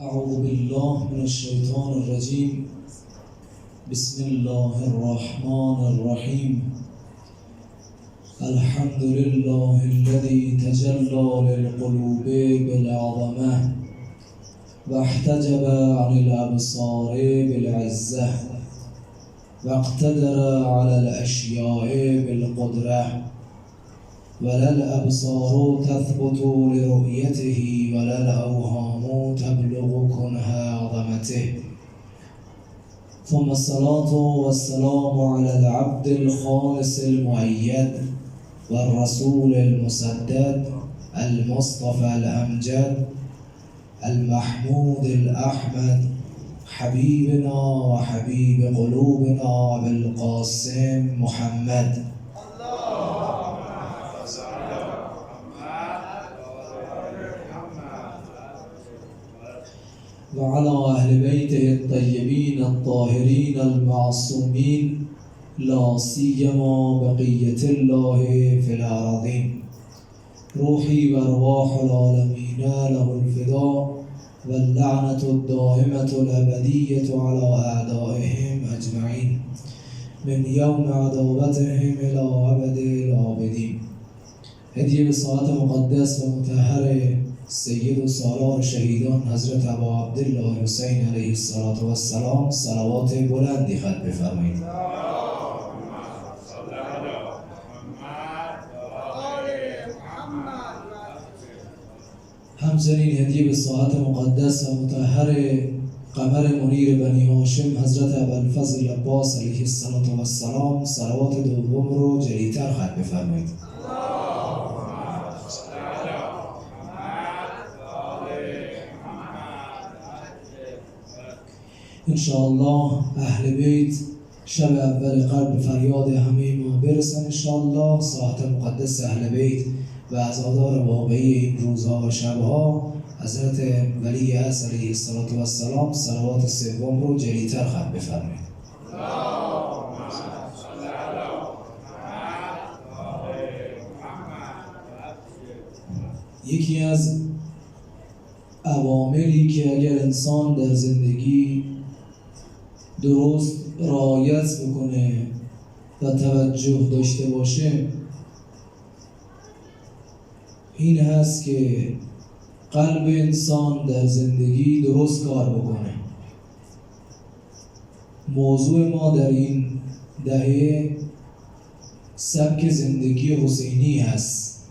أعوذ بالله من الشيطان الرجيم. بسم الله الرحمن الرحيم. الحمد لله الذي تجلى للقلوب بالعظمة واحتجب عن الأبصار بالعزة واقتدر على الأشياء بالقدرة، ولا الأبصار تثبت لرؤيته ولا الأوهام تبلغ كنه عظمته. ثم الصلاة والسلام على العبد الخالص المؤيد والرسول المسدد المصطفى الأمجد المحمود الأحمد حبيبنا وحبيب قلوبنا أبي القاسم محمد، وعلى أهل بيته الطيبين الطاهرين المعصومين، لا سيما بقية الله في الأراضين. روحي وأرواح العالمين له الفداء، واللعنة الدائمة الأبدية على أعدائهم أجمعين من يوم عداوتهم إلى أبد الآبدين. هدیه به ساعت مقدس و مطهر سید و سالار شهیدان حضرت ابا عبدالله حسین علیه السلام صلوات بلندی خط بفرمایید. همچنین هدیه به ساعت مقدس و مطهر قمر منیر بنی هاشم حضرت ابوالفضل عباس علیه السلام صلوات دوم رو جلیتر خط بفرمایید. انشاءالله اهل بیت شب اول قلب فریاد همه ما برسن. انشاءالله ساعت مقدس اهل بیت و عزادار واقعی این روزها و شبها حضرت ولی اعظم علیه السلام صلوات سوم رو جلیتر خط بفرمایید. یکی از عواملی که اگر انسان در زندگی درست رعایت بکنه و توجه داشته باشه این هست که قلب انسان در زندگی درست کار بکنه. موضوع ما در این دهه سبک زندگی حسینی هست.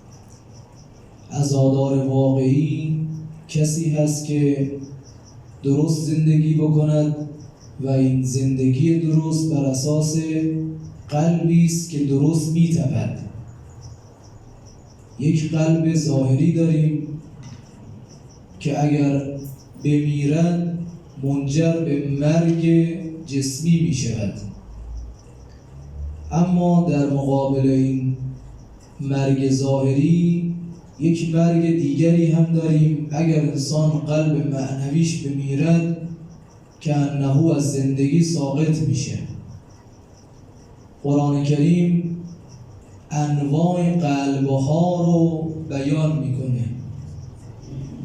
عزادار واقعی کسی هست که درست زندگی بکند و این زندگی درست بر اساس قلبی است که درست می‌تپد. یک قلب ظاهری داریم که اگر بمیرد منجر به مرگ جسمی می شود، اما در مقابل این مرگ ظاهری یک مرگ دیگری هم داریم. اگر انسان قلب معنویش بمیرد که انه از زندگی ساقط میشه. قرآن کریم انواع قلبها رو بیان میکنه.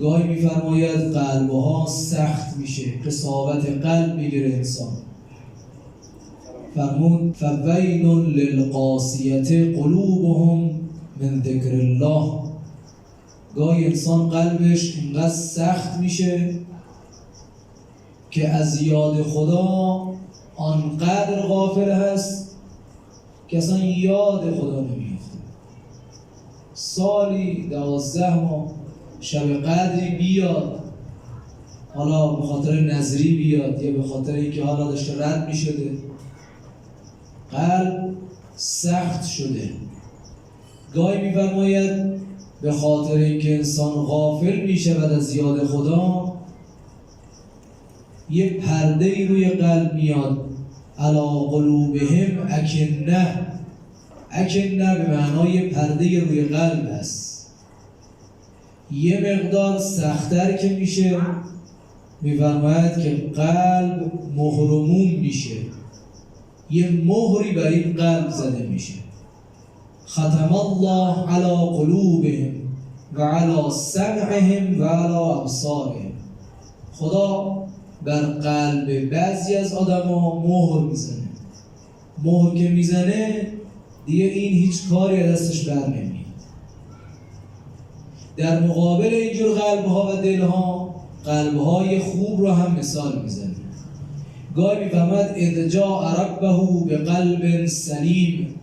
گاهی میفرماید قلبها سخت میشه، قساوت قلب میگیره انسان. فرمود فویل للقاسیة قلوبهم من ذکر الله. گاهی انسان قلبش اینقدر سخت میشه که از یاد خدا آنقدر غافل هست که اصلا یاد خدا نمیفته. سالی 12 ماه شب قدری بیاد، حالا به خاطر نظری بیاد یا به خاطر اینکه حالا داشته رد میشده، قلب سخت شده. گاهی میفرماید به خاطر اینکه انسان غافل میشود از یاد خدا یه پرده ای روی قلب میاد. علی قلوبهم اکنه. اکنه به معنای پرده روی قلب است. یه مقدار سخت‌تر که میشه میفرماید که قلب مهرموم میشه، یه مهری بر این قلب زده میشه. ختم الله علی قلوبهم و علی سمعهم و علی ابصارهم. خدا بر قلب بعضی از آدم‌ها مهر میزنه. مهر که میزنه دیگه این هیچ کاری از دستش بر نمیاد. در مقابل اینجور قلب‌ها و دل‌ها، قلب‌های خوب رو هم مثال میزنه. گاهی می‌فرماید اذ جاء ربه بقلب سلیم.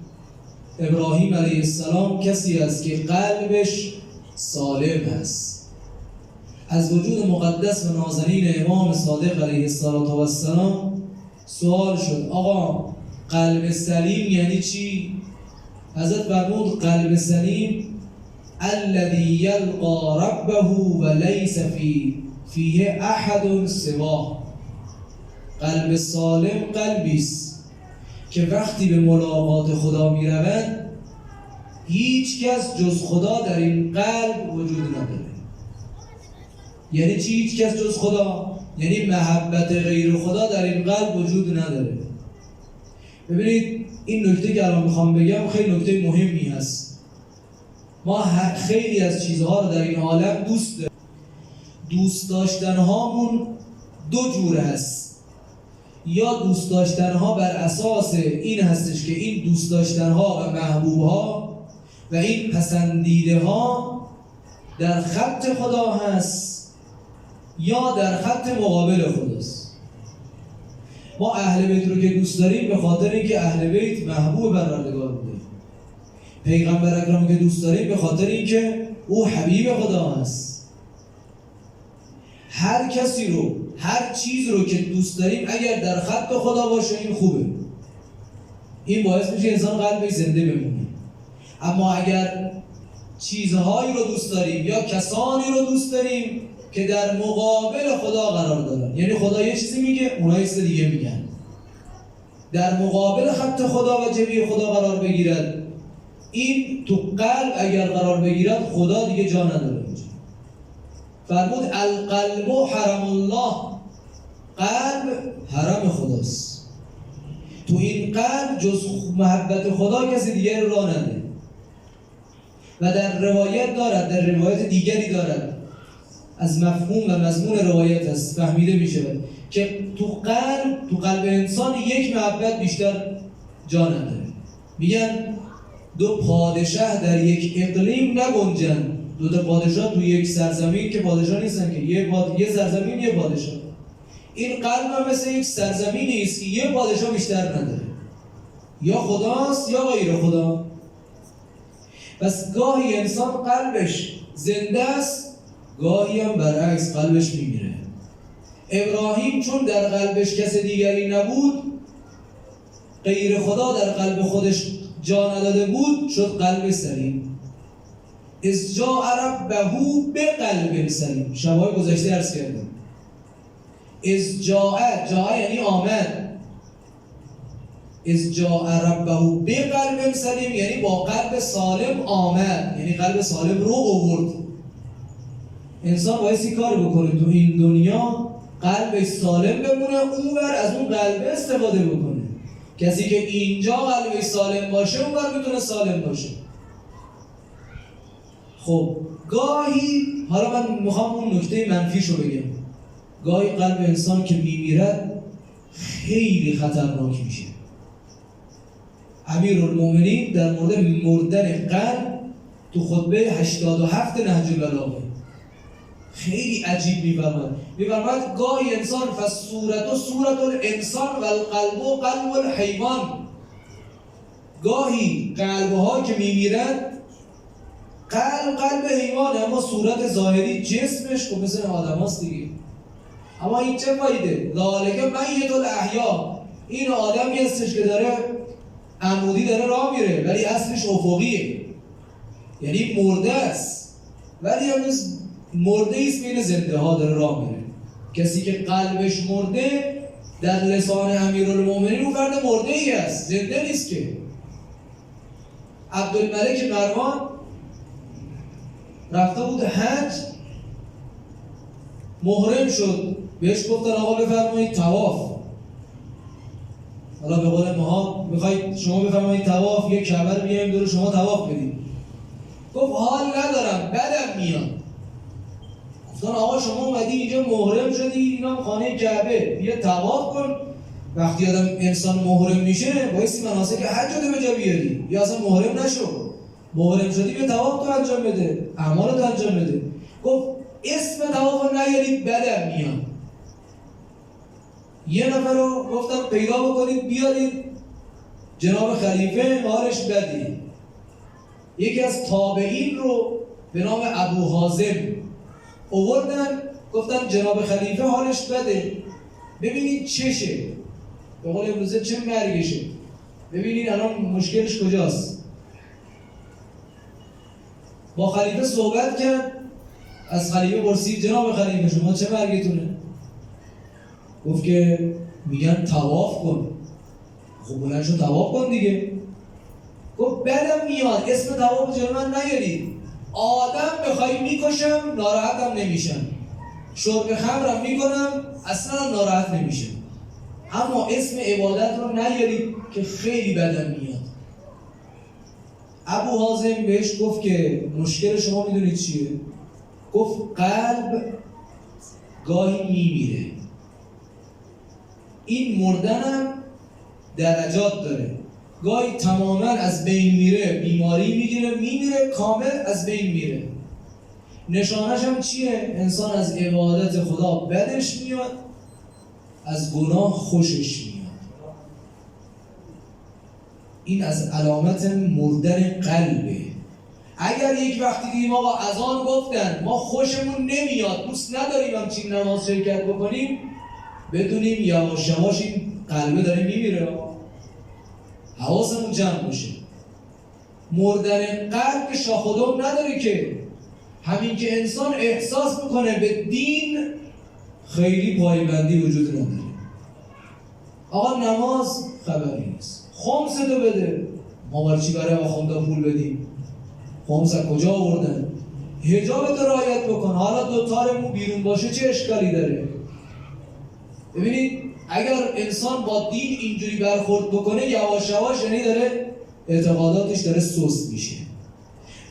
ابراهیم علیه السلام کسی است که قلبش سالم است. از وجود مقدس و نازنین امام صادق علیه السلام سوال شد آقا قلب سلیم یعنی چی؟ حضرت فرمود قلب سلیم الذي یلقى ربه و لیس فیه احد سواه. قلب سالم قلبی است که وقتی به ملاقات خدا میروند هیچ کس جز خدا در این قلب وجود نداره. یعنی چی هیچ کس جز خدا؟ یعنی محبت غیر خدا در این قلب وجود نداره. ببینید این نکته که الان میخوام بگم خیلی نکته مهمی هست. ما خیلی از چیزها رو در این عالم دوست داریم. دوست داشتن هامون دو جور هست. یا دوست داشتن ها بر اساس این هستش که این دوست داشتن ها و محبوب ها و این پسندیده ها در خط خدا هست یا در خط مقابل خداست. ما اهل بیت رو که دوست داریم به خاطر اینکه اهل بیت محبوب پروردگار بوده. پیغمبر اکرم که دوست داریم به خاطر اینکه او حبیب خدا هست. هر کسی رو، هر چیز رو که دوست داریم اگر در خط خدا باشه این خوبه. این باعث میشه انسان قلبش زنده بمونه. اما اگر چیزهایی رو دوست داریم یا کسانی رو دوست داریم که در مقابل خدا قرار دارن، یعنی خدا یه چیزی میگه اونها یه چیز دیگه میگن، در مقابل خط خدا و جبهه خدا قرار بگیرد، این تو قلب اگر قرار بگیرد خدا دیگه جا نداره. فرمود القلب حرم الله. قلب حرم خداست. تو این قلب جز محبت خدا کسی دیگر راه نده. و در روایت دارد، در روایت دیگری دارد، از مفهوم و مضمون روایت است فهمیده میشه که تو قلب انسان یک محبت بیشتر جا نداره. میگن دو پادشاه در یک اقلیم نگنجن. دو تا پادشاه تو یک سرزمین که پادشاه نیستن که یه سرزمین یه پادشاه. این قلب هم مثل یک سرزمینی است که یه پادشاه بیشتر نداره. یا خداست یا غیر خدا. پس گاهی انسان قلبش زنده است، گاهی هم برعکس قلبش میمیره. ابراهیم چون در قلبش کس دیگری نبود، غیر خدا در قلب خودش جا نداده بود، شد قلب سلیم. اذ جاء ربه بقلب سلیم. شب‌های گذشته عرض کردم. اذ جاء یعنی آمد. اذ جاء ربه بقلب سلیم یعنی با قلب سالم آمد، یعنی قلب سالم رو آورد. انسان بایستی کار بکنه تو این دنیا قلبش سالم بمونه، اونور از اون قلب استفاده بکنه. کسی که اینجا قلبش سالم باشه اونور میتونه سالم باشه. خب گاهی، حالا من میخوام اون نکته منفیشو بگم، گاهی قلب انسان که میمیرد خیلی خطرناک میشه. امیرالمومنین در مورد مردن قلب تو خطبه 87 نهج البلاغه خیلی عجیب میفرماید گاهی انسان فالصورت صورت الانسان و القلب قلب الحیوان. گاهی قلبها که میمیرند قلب حیوان، اما صورت ظاهری جسمش خب مثل آدم هاست دیگه. اما این چه فایده؟ ذالک میت الاحیا. این آدمی هستش که داره عمودی داره راه میره ولی اصلش افقیه، یعنی مرده است ولی هنوز مرده ایست بین زنده ها داره راه میره. کسی که قلبش مرده در لسان امیرالمومنین او فرد مرده ای است، زنده نیست که. عبدالملک مروان رفته بود حج، محرم شد، بهش گفتن آقا بفرمایید طواف. حالا به قول ماها میخواید شما بفرمایید طواف، یک کعبه رو بیایم دور شما طواف بدید. گفت حال ندارم بدم میاد. گفتن آقا شما اومدی اینجا محرم شدی، اینا خانه کعبه، بیا طواف کن. وقتی انسان محرم میشه بایستی مناسک حج رو به جا بیاری، یا اصلا محرم نشو، محرم شدی بیا طواف تو انجام بده، اعمال تو انجام بده. گفت اسم طواف رو نیارید بدم میاد. یه نفر رو گفتم پیدا بکنید بیارید، جناب خلیفه حالش بده. یکی از تابعین رو به نام ابو حازم آوردن، گفتن جناب خلیفه حالش بده، ببینید چشه، به قول امروزه چه مرگشه، ببینید الان مشکلش کجاست. با خلیفه صحبت کرد، از خلیفه پرسید جناب خلیفه شما چه مرگتونه؟ گفت که میگن طواف کن. خب بلند شو طواف کن دیگه. گفت بدم میاد اسم طواف جلو من نیارید، آدم بخوای میکشم ناراحتم نمیشم، شرب خمرم میکنم اصلا ناراحت نمیشم، اما اسم عبادت رو نیارید که خیلی بدم میاد. ابو حازم بهش گفت که مشکل شما میدونید چیه؟ گفت قلب گاهی میمیره، این مردنم درجات داره، گاهی تماما از بین میره، بیماری میگیره، میمیره کامل از بین میره. نشانش هم چیه؟ انسان از عبادت خدا بدش میاد، از گناه خوشش میاد. این از علامت مردن قلبه. اگر یک وقتی دیدیم آقا اذان گفتن ما خوشمون نمیاد، دوست نداریم همچین نماز شرکت بکنیم، بدونیم یواش یواش این قلبه داره میمیره، حواسمون جمع بشه. مردن قلب که شاخ و دم نداره که، همین که انسان احساس میکنه به دین خیلی پایبندی وجود نداره. آقا نماز خبری نیست، خمس تو بده، ما برای چی برای آخونده پول بدیم؟ خمس از کجا آوردن؟ حجابت رو رعایت بکن، حالا دوتار مو بیرون باشه چه اشکالی داره؟ ببینید اگر انسان با دین اینجوری برخورد بکنه یواش یواش یعنی داره اعتقاداتش داره سست میشه.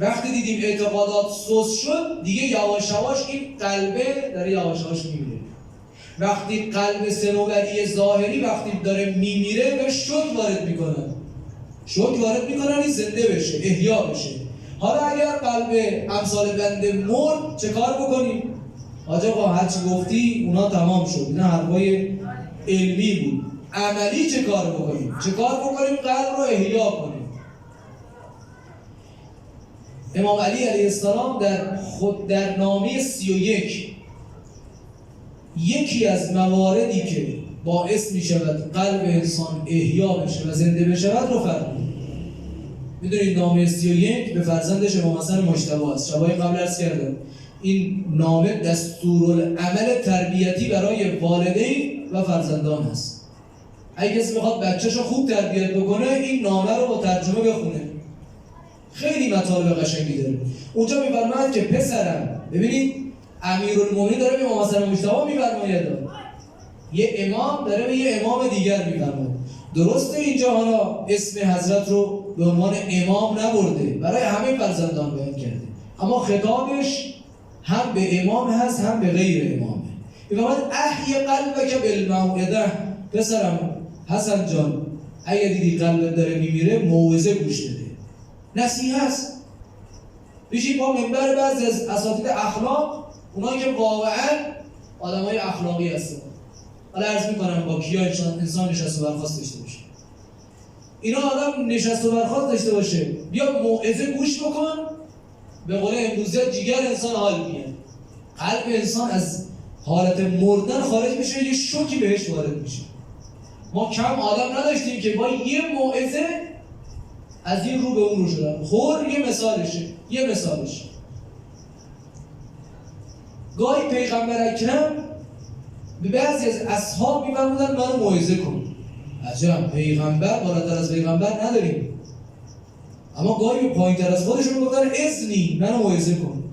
وقتی دیدیم اعتقادات سست شد دیگه یواش یواش این قلبه داره یواش یواش میمیره. وقتی قلب صنوبری ظاهری وقتی داره میمیره به شک وارد میکنن، شک وارد میکنن این زنده بشه، احیا بشه. حالا اگر قلب امثال بنده مرد چه کار بکنیم؟ آجا با هرچی گفتی اونا تمام شد، اینا حرفای علمی بود، عملی چه کار بکنیم؟ چه کار بکنیم قلب رو احیا کنیم؟ امام علی علیه السلام در نامه 31 یکی از مواردی که باعث می شود قلب انسان احیا بشه و زنده بشود رو فرمود. میدونید نامه 31 به فرزندش امام حسن مجتبی است. شبای قبل عرض کردم این نامه دستورالعمل تربیتی برای والدین و فرزندان است. اگه کسی میخواد بچه‌شو خوب تربیت بکنه این نامه رو با ترجمه بخونه، خیلی مطالب قشنگی داره. اونجا میفرماید که پسرم، ببینید امیرالمومنین داره به امام حسن مجتبی میفرماید، یه امام داره به یه امام دیگر میفرماید. درسته اینجا حالا اسم حضرت رو به عنوان امام نبرده، برای همه فرزندان بیان کرده، اما خطابش هم به امام هست هم به غیر امامه. میفرماید احی قلبک بالموعظه، پسرم حسن جان اگه دیدی قلبت داره میمیره موعظه گوش بده، نصیحت است. بشین با منبر بعضی از اساتید اخلاق، اونایی که واقعا آدمای اخلاقی هستن، حالا عرض میکنم با کیا انسان نشست و برخاست داشته باشه، اینا آدم نشست و برخاست داشته باشه، بیا موعظه گوش بکن، به قول امروزه جیگر انسان حال میاد، قلب انسان از حالت مردن خارج میشه، یه شوکی بهش وارد میشه. ما کم آدم نداشتیم که با یه موعظه از این رو به اون رو شدن. خور یه مثالشه. گاهی پیغمبر اکرم به بعضی از اصحاب می‌فرمودن منو موعظه کن. عجب، پیغمبر بالاتر از پیغمبر نداریم، اما گاهی پایین‌تر از خودشون میگفتن اذنی منو موعظه کن.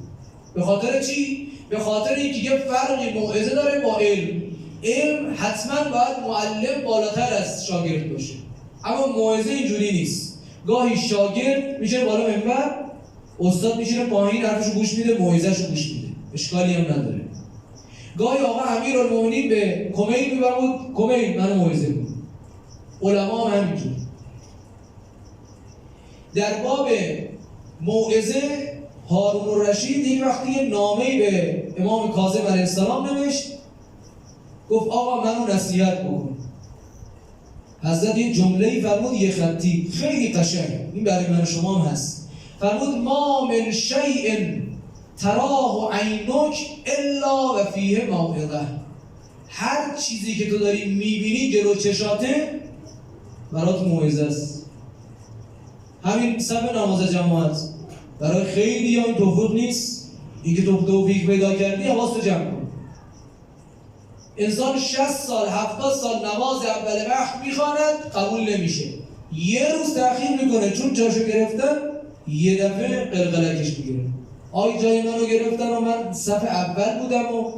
به خاطر چی؟ به خاطر اینکه یه فرقی موعظه داره با علم. علم حتما باید معلم بالاتر از شاگرد باشه، اما موعظه اینجوری نیست. گاهی شاگرد میشه بالا منبر، استاد میشینه پایین حرفشو گوش میده، موعظه‌شو گوش میده. اشکالی هم نداره. گاهی آقا امیرالمومنین به کمیل می‌فرمود کمیل منو موعظه کن. علما هم همینجور. در باب موعظه هارون الرشید یک وقتی یه نامه‌ای به امام کاظم علیه السلام نوشت، گفت آقا منو نصیحت بکن. حضرت یه جمله‌ای فرمود یه خطی خیلی قشنگ، این برای من و شما هم هست. فرمود ما من شیء تراه عینک الا و فیه موعظه. هر چیزی که تو داری میبینی جلو چشاته برات موعظه است. همین صف نماز جماعت برای خیلی یا این توفیق نیست. اینکه تو توفیق پیدا کردی حواستو جمع کن. انسان 60 سال 70 سال نماز اول وقت میخواند قبول نمیشه، یه روز تأخیر میکنه چون جاشو گرفتن یه دفعه قلقلکش میگیره. آی جای منو گرفتن و من صف اول بودم و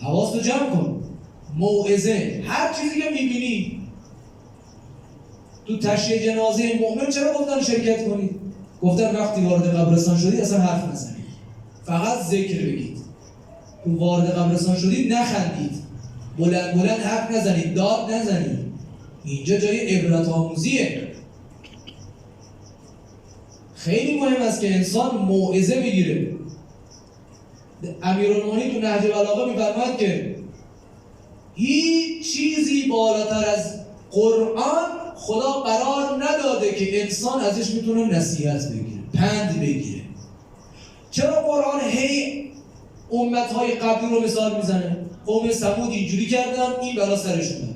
حواستو جمع کن. موعظه هر چیزی که میبینی. تو تشییع جنازه مؤمن چرا گفتن شرکت کنید؟ گفتن وقتی وارد قبرستان شدید اصلا حرف نزنید، فقط ذکر بگید. تو وارد قبرستان شدید نخندید، بلند بلند حرف نزنید، داد نزنید. اینجا جای عبرت آموزیه. خیلی مهم است که انسان موعظه بگیره. امیرالمومنین تو نهج بلاغه می‌فرماید که هیچ چیزی بالاتر از قرآن خدا قرار نداده که انسان ازش میتونه نصیحت بگیره، پند بگیره. چرا قرآن هی امتهای قبلی رو مثال میزنه؟ قوم ثمود اینجوری کردن این بلا سرشون اومد.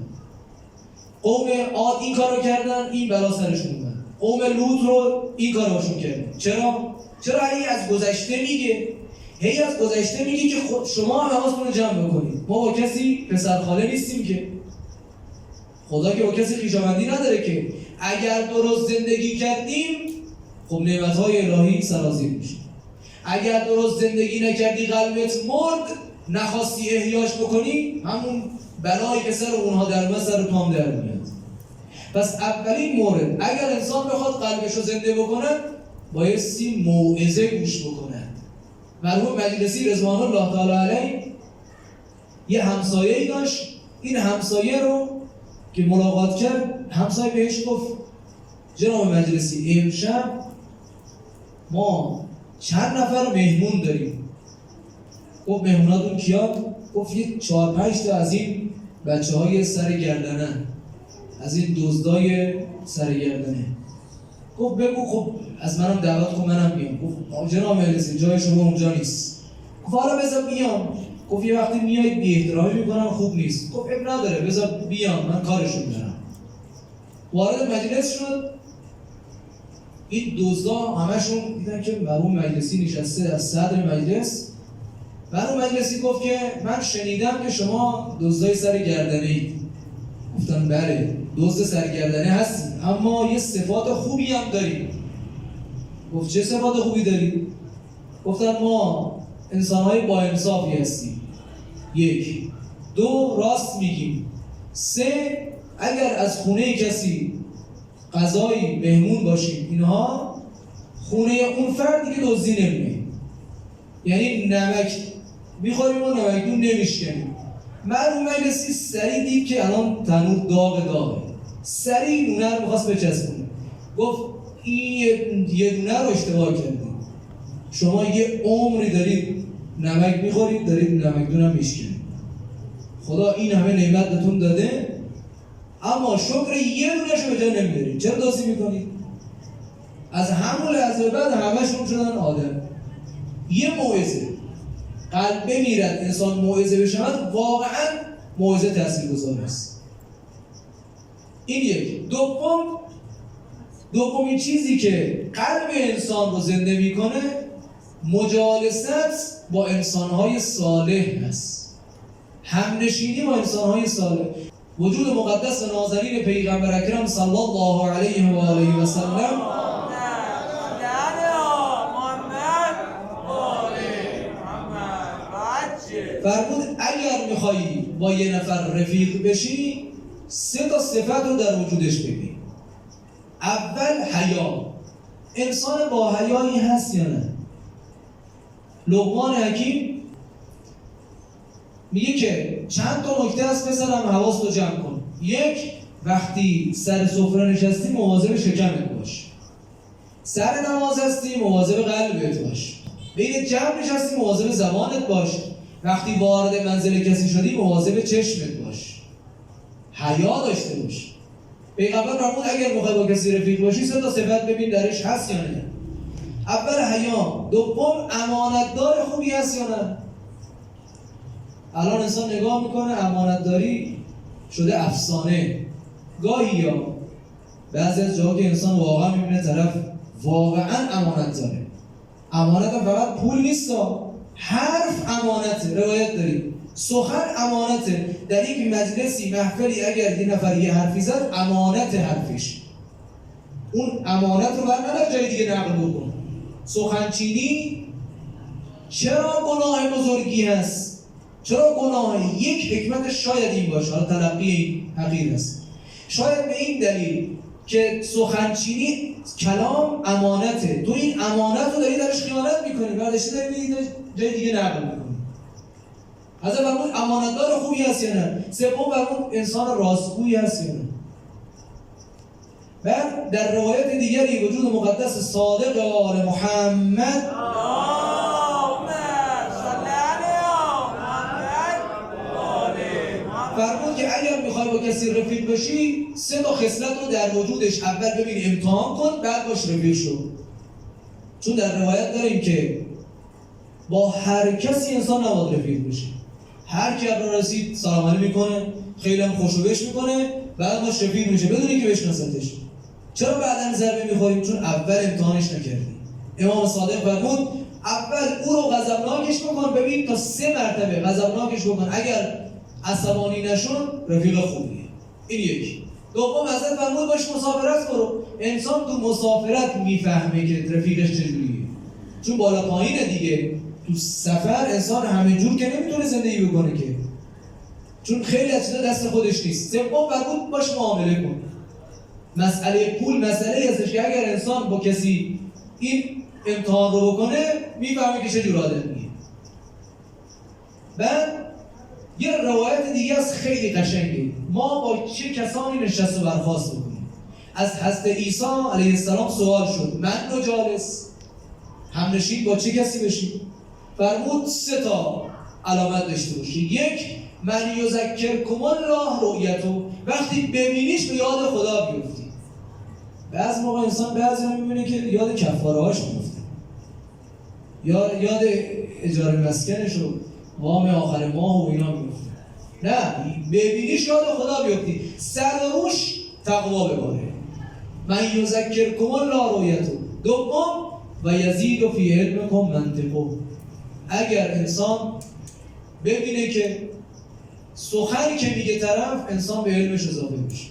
قوم عاد این کارو کردن این بلا سرشون اومد. قوم لوط رو این کارو باشون کردن. چرا هی از گذشته میگه؟ هی از گذشته میگه که شما حواستون رو جمع بکنید. ما با کسی پسرخاله نیستیم که. خدا که با کسی خویشاوندی نداره که. اگر درست زندگی کردیم خب نعمت‌های الهی سرازیر میشه. اگر درست زندگی نکردی قلبت مرد، نخواستی احیاش بکنی، همون بلایی که سر اونها در من سر تو هم در میاد. پس اولین مورد اگر انسان بخواد قلبش رو زنده بکنه بایستی موعظه گوش بکنه. مرحوم مجلسی رضوان الله تعالی علیه یه همسایه‌ای داشت. این همسایه رو که ملاقات کرد، همسایه بهش گفت جناب مجلسی امشب ما چند نفر مهمون داریم. گفت مهموناتون کیان؟ گفت یه 4-5 تا از این بچه‌های سرگردنه، از این دزدای سرگردنه. گفت بگو خب از منم دعوت کن منم بیام. گفت جناب مجلسی جای شما اونجا نیست. گفت حالا بذار بیام. گفت یه وقتی میایید بی احترامی میکنم خوب نیست. گفت اب نداره بذار بیام من کارشو میکنم. وارد مجلس شد. این دزدا همشون دیدن که مرحوم مجلسی نشسته از صدر مجلس. مرحوم مجلسی گفت که من شنیدم که شما دزدای سرگردنه اید. گفتن بله دزد سرگردنه هستیم اما یه صفات خوبی هم داریم. گفت چه صفات خوبی داریم؟ گفتن ما انسان‌های با انصافی هستیم. 1 2 راست میگیم. 3 اگر از خونه کسی غذای مهمون باشیم اینها خونه اون فردی که دزدی نمی‌کنیم، یعنی نمک می‌خوریم و نمکدون نمی‌شکنیم. مرحوم مجلسی سریع دید که الان تنور داغه، سریع نونه رو می‌خواست بچسبونه. گفت این یه دونه رو اشتباه کردید. شما یه عمری دارید نمک می‌خورید، دارید نمکدون هم می‌شکنید. خدا این همه نعمت بهتون داده اما شکر یه دونه‌شو به جا نمیارید. چرا دزدی می‌کنید؟ از همون لحظه بعد همه‌شون شدن آدم. یه موعظه قلب بمیرد انسان موعظه بشود، واقعاً موعظه تاثیرگذار است. این یک. دومین چیزی که قلب انسان رو زنده میکنه مجالست با انسان‌های صالح است. همنشینی با انسان‌های صالح. وجود مقدس و نازنین پیغمبر اکرم صلی الله علیه و آله و سلم فرمود اگر میخوایی با یه نفر رفیق بشی 3 تا صفت رو در وجودش ببین. اول حیا. انسان با حیایی هست یا نه؟ لقمان حکیم میگه که چند تا نکته هست پسرم حواستو جمع کن. یک، وقتی سر سفره نشستی مواظب شکمت باش. سر نماز هستی مواظب قلبت باش. بین جمع نشستی مواظب زبانت باش. وقتی وارد منزل کسی شدی مواظب چشمت باش. حیا داشته باش. پیغمبر فرمود اگر میخوای با کسی رفیق باشی 3 تا صفت ببین درش هست یا نه. اول حیا، دوم امانتدار خوبی هست یا نه. الان انسان نگاه میکنه امانتداری شده افسانه. گاهی یا بعضی از جاها که انسان واقعا میبینه طرف واقعا امانت داره. امانت هم فقط پول نیست، حرف امانته. روایت داریم سخن امانته. در یک مجلسی محفلی اگر یه نفر یه حرفی زد امانت حرفش، اون امانت رو برنامه جای دیگه نقل بکن. سخنچینی چرا گناه بزرگی هست؟ چرا گناه؟ یک حکمت شاید این باشه، حالا تلقی این حقیر است، شاید به این دلیل که سخنچینی کلام امانته، تو این امانت رو داری درش خیانت میکنی، بعدش داری جای دیگه نقل میکنی. حضرت فرمود امانتدار خوبی هست یا نه. سوم فرمود انسان راستگویی هست یا نه. بعد در روایت دیگری وجود مقدس صادق آل محمد فرمود که اگر میخوای با کسی رفیق بشی 3 تا خصلت رو در وجودش اول ببین، امتحان کن، بعد باش رفیق شو. چون در روایت داریم که با هر کسی انسان نباید رفیق بشه. هر کی را رسید سلام علیک میکنه، خیلی هم خوشو بش میکنه، بعد باش رفیق میشه بدون اینکه بشناستش. چرا بعداً ضربه میخوریم؟ چون اول امتحانش نکردیم. امام صادق فرمود اول او رو غضبناکش بکن، ببین تا 3 مرتبه غضبناکش بکن، اگر عصبانی نشون رفیق خوبیه. این یک. دوم حضرت فرمود باش مسافرت برو. انسان تو مسافرت میفهمه که رفیقش چجوریه، چون بالا پایینه دیگه. تو سفر انسان همه جور که نمیتونه زندگی بکنه که، چون خیلی از چیزا دست خودش نیست. سوم فرمود باش معامله کن. مسئله پول مسئله هستش که اگر انسان با کسی این امتحان رو بکنه میفهمه که چجور آدمیه. بعد یه روایت دیگه از خیلی قشنگه، ما با چه کسانی نشست و برخاست بکنیم. از حضرت عیسی علیه السلام سوال شد من جالس، همنشین با چه کسی بشیم؟ فرمود 3 تا علامت داشته باشی. یک، من یذکرکم الله رؤیتو، وقتی ببینیش به یاد خدا بیفتی. بعضی موقع انسان بعضی هم میبینه که یاد کفاره‌هاش میفته، یاد اجاره مسکنش و وام آخر ماه و اینا میفته. نه، ببینیش یاد خدا بیفتی، سر روش تقوا بباره. من یذکرکم الله رؤیتو. دوم، و یزید فی علمکم منطقو، اگر انسان ببینه که سخنی که میگه طرف انسان به علمش اضافه میشه.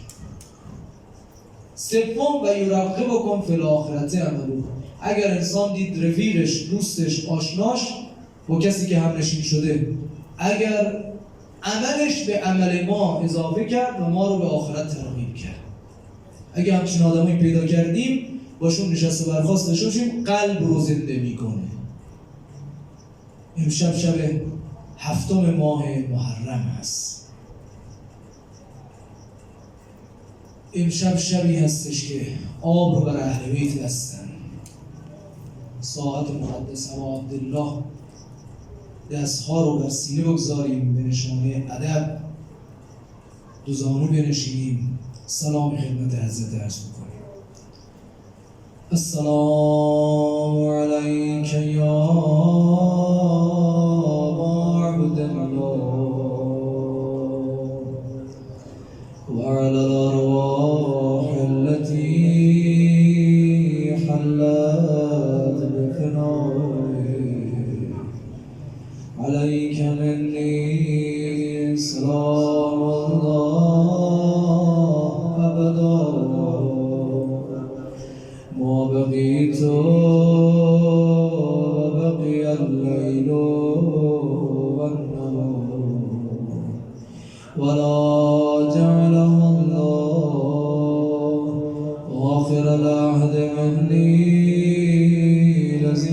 سوم، و یرغبکم فی الاخرة عملو، اگر انسان دید رفیقش، دوستش، آشناش با کسی که همنشین شده اگر عملش به عمل ما اضافه کرد و ما رو به آخرت ترغیب کرد، اگر همچین آدمایی پیدا کردیم باشون نشست و برخاست داشته باشیم، قلب رو زنده میکنه. امشب شب 7 ماه محرم هست. امشب شبی هستش که آب رو بر اهل بیت دستن. ساعت مقدس ابا عبدالله دستها رو بر سینه بگذاریم به نشانه ادب، دو زانو بنشینیم، سلام خدمت حضرت عرض بکنیم. السلام علیک یا معبود الله و علی الارواح التي حلت بفنائك عليك مني سلام الله أبدا ما بقيت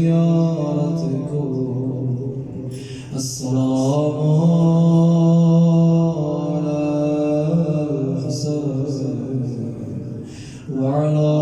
زيارتكم السلام على الحسين وعلى